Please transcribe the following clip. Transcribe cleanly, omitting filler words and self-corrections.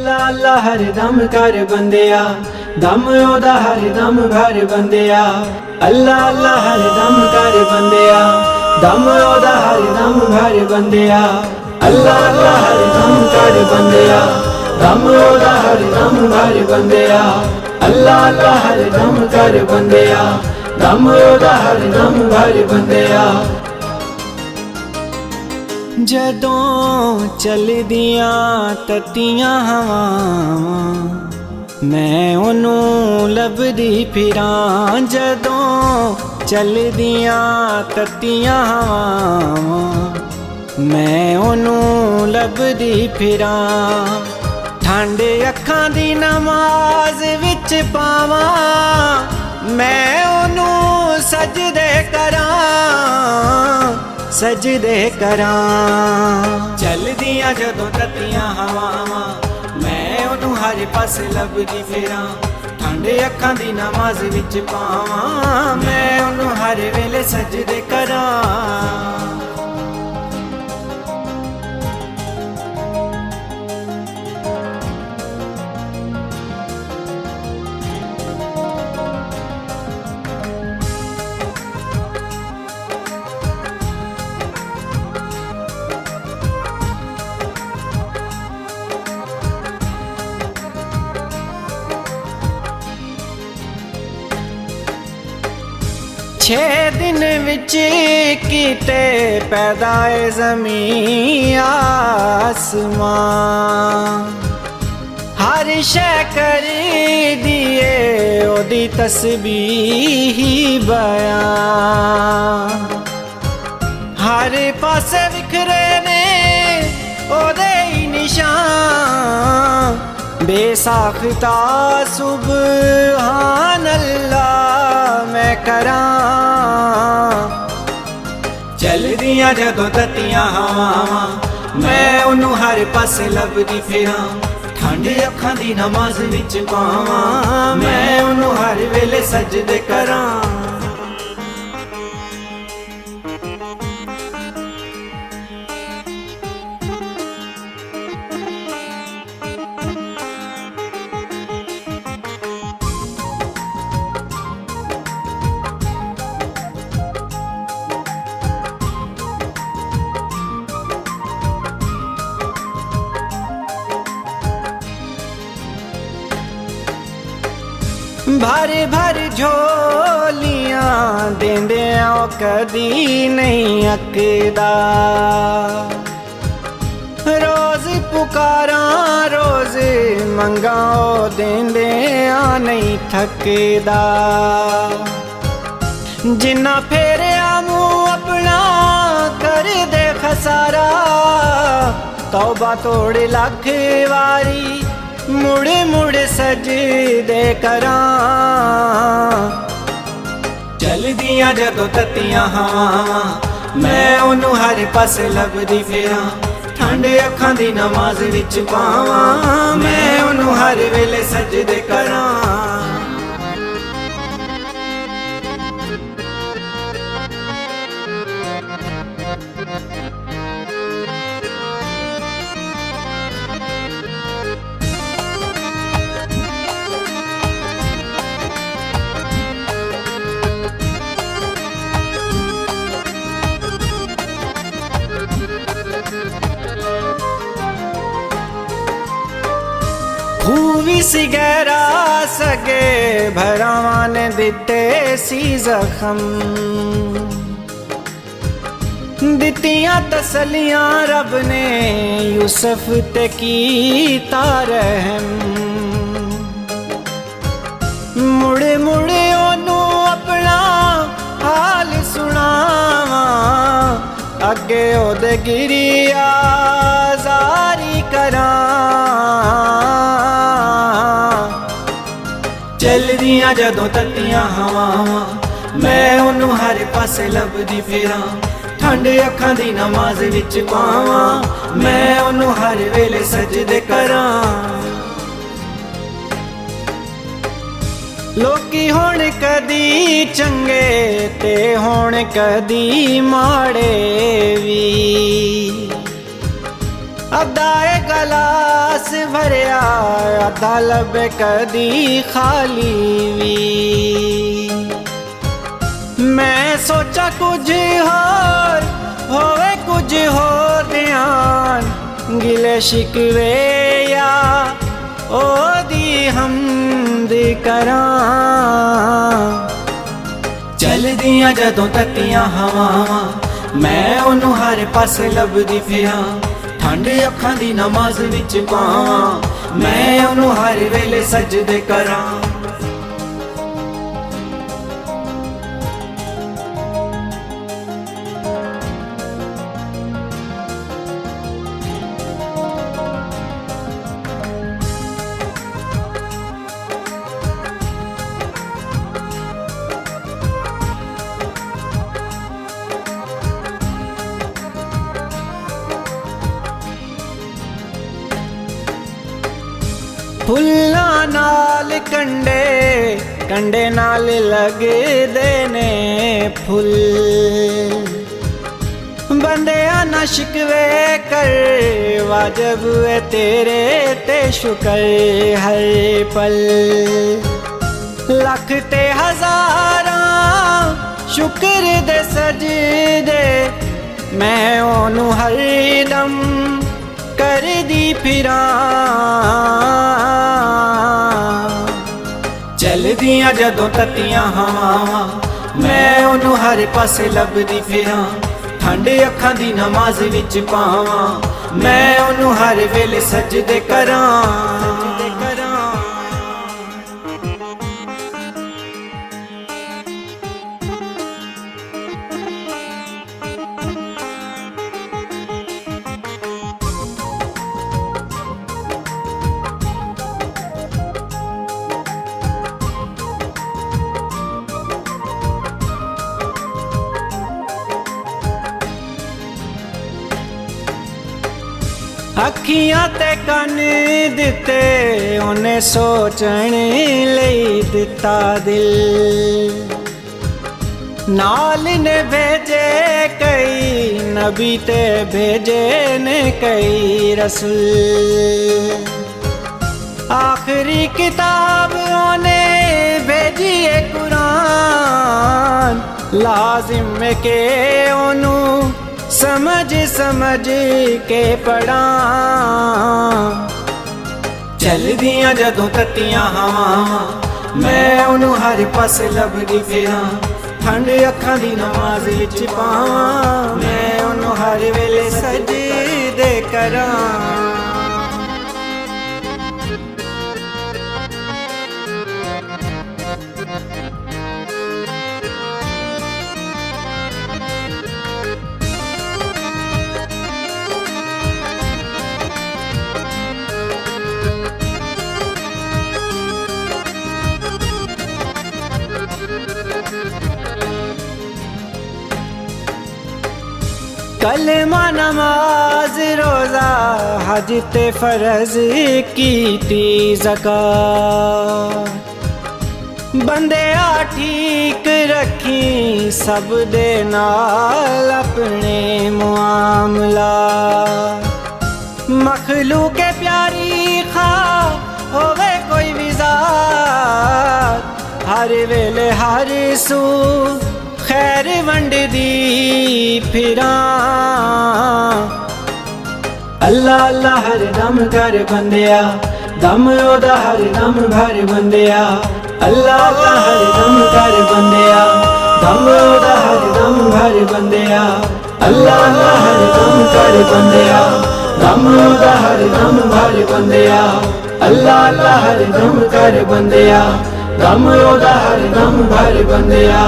अल्लाह अल्लाह हर दम कर बंदिया, दम ओदा हर दम भर बंदिया। अल्लाह अल्लाह हर दम कर बंदिया, दम ओदा हर दम भर बंदिया। अल्लाह अल्लाह हर दम कर बंदिया, दम ओदा हर दम भर बंदिया। अल्लाह अल्लाह हर दम कर बंदिया, दम ओदा हर दम भर बंदिया। जदों चलदियां ततियां हवावां, मैं ओनू लभदी फिरां। जदों चलदियां ततियां हवावां, मैं ओनू लभदी फिरां। ठंड अखां दी नमाज विच पावां, मैं ओनू सजदे करां, सजदे करां। चलदियां जदों ततियां हवावां, मैं ओनू हर पासे लभदी फिरां। ठंड अखां दी नमाज विच पावां, मैं ओनू हर वेले सजदे करां। छे दिन विच कीते पैदाए ज़मीं आसमां, हर शै कर दिए ओदी तस्बीह बयां। हर पासे विखरे ने ओदे ही निशान, बेसाख्ता सुबहान अल्लाह मैं करां। चलदियां जदों ततियां हवावां, मैं ओनू हर पासे लभदी फिरां। ठंड अखां दी नमाज विच पावां, मैं ओनू हर वेले सजदे करां। भर भर झोलियां देंदियां कदी नहीं अकदा। रोज पुकारां रोज मंगा देंदियां नहीं थकदा। जिन्ना फेरिया मुँह अपना कर दे खसारा, तौबा तोड़ लख वारी मुड़ मुड़ सजदे करां। चलदियां जदों ततियां हवावां, मैं ओनू हर पासे लभदी फिरां। ठंड अखां दी नमाज विच पावां, मैं ओनू हर वेले सजदे करां। खूवी सी गहरा सगे भरावां ने दिते सी जख्म, दितियां तसलियां रब ने यूसुफ ते कीता रहम। मुड़ मुड़ ओनू अपना हाल सुनावां, अगे ओदे गिरिया जारी करां। चलदियां जदों ततियां हवावां, मैं ओनू हर पासे लभदी फिरां। ठंड अखां दी नमाज विच पावां, मैं ओनू हर वेले सजदे करां। लोकी होण कदी चंगे ते होण कदी माड़े वी, अद्धा गलास भरिया अद्धा लबे कदी खाली वी। मैं सोचा कुछ होर होवे कुछ होर ध्यान गिले शिकवे या ओदी हमद करां। चलदियां जदों तत्तियां हवावां मैं ओनू हर पासे लभदी फिरां। ठंड अखां दी नमाज विच पावां मैं ओनू हर वेले सजदे करां। फुल्लां नाल कंडे कंडे नाल लगदे ने फुल। बंदियां ना शिकवे कर वाजब है तेरे ते शुक्र हर पल। लख ते हजारां शुक्र दे सजदे मैं ओनू हर दम कर दी फिरां। चलदियां जदों तत्तियां हवावां मैं ओनू हर पासे लभदी फिरां। ठंड अखां दी नमाज विच पावां मैं ओनू हर वेले सजदे करां। अखियां ते कन दिते उन्हें सोचण लई दिता दिल। नाल ने भेजे कई नबी ते भेजे ने कई रसूल। आखिरी किताब उन्हें भेजी है कुरान। लाजिम में के ओनू समझ समझ के पढ़ा। चलदियां जदों तत्तियां हवावां मैं ओनू हर पासे लभदी फिरां। ठंड अखां दी नमाज विच पावां मैं ओनू हर वेले सजदे करां। कलमा नमाज रोज़ा हज ते फर्ज कीती ज़कात। बंदिया ठीक रखी सब दे नाल अपने मुआमला। मखलूक प्यारी खा होवे कोई भी ज़ात हर वेले हर सू खैर वंड दी फिरां। अल्लाह अल्लाह हर दम कर बंदिया दम ओदा हर दम भर बंदिया। अल्लाह अल्लाह हर दम कर बंदिया दम ओदा हर दम भर बंदिया। अल्लाह अल्लाह हर दम कर बंदिया दम ओदा हर दम भर बंदिया। अल्लाह अल्लाह हर दम कर बंदिया दम ओदा हर दम भर बंदिया।